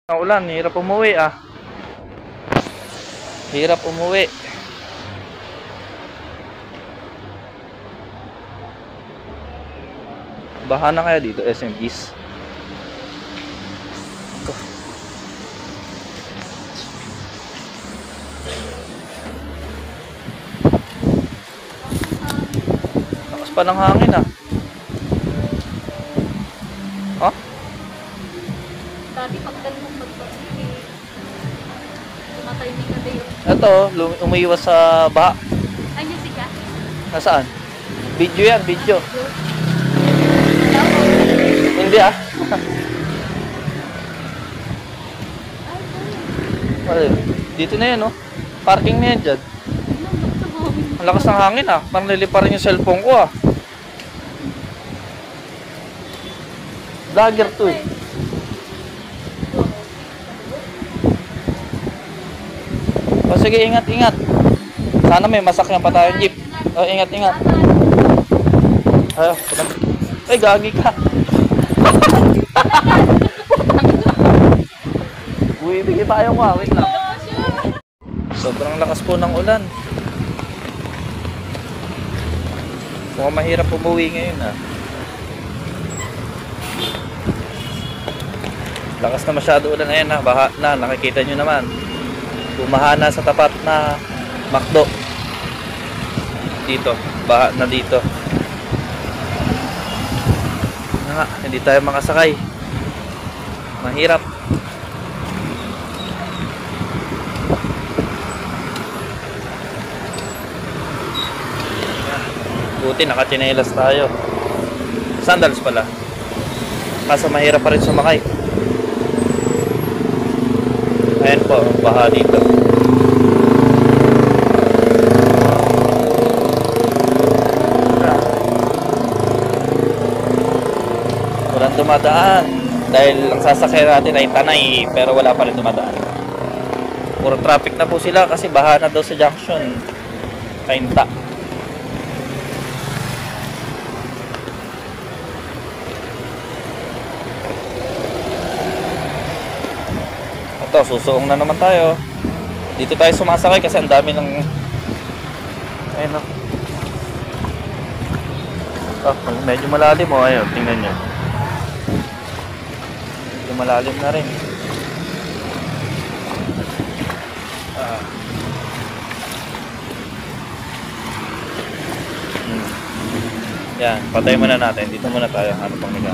Ang ulan, hirap umuwi ah. Hirap umuwi. Baha na kaya dito, SM East. Lakas pa ng hangin ah. Ha? Dati pagdala mong magpapili, tumatay ka din. Ito, umiiwas sa baha. Ay, Jessica? Nasaan? Video yan, video. Hindi ah. Dito na yan oh. Parking na yan dyan. Ang lakas ng hangin ah. Parang liliparin yung cellphone ko ah. Vlogger to eh. O sige, ingat-ingat. Sana may masakyan pa tayong jeep. O, ingat-ingat. Ay, gagi ka. Uy, bigay tayo mo. Wait lang. Sobrang lakas po ng ulan. Mukhang mahirap umuwi ngayon ah. Lakas na masyado ulan. Ayan na, baha na. Nakikita nyo naman. Bumaha na sa tapat na McDo. Dito, baha na dito. Nga, hindi tayo makasakay. Mahirap. Buti nakachinelas tayo. Sandals pala. Kaso mahirap pa rin sumakay. Ayan po, baha dito. Walang dumadaan. Dahil ang sasakyan natin ay Tanay, pero wala pa rin dumadaan. Puro traffic na po sila kasi baha na daw sa junction. Kainta. Ito, susuong na naman tayo. Dito tayo sumasakay kasi ang dami ng ayun o. Medyo malalim o. Ayun, tingnan nyo. Medyo malalim na rin. Yan, patay muna natin. Dito muna tayo. Ano pang nila?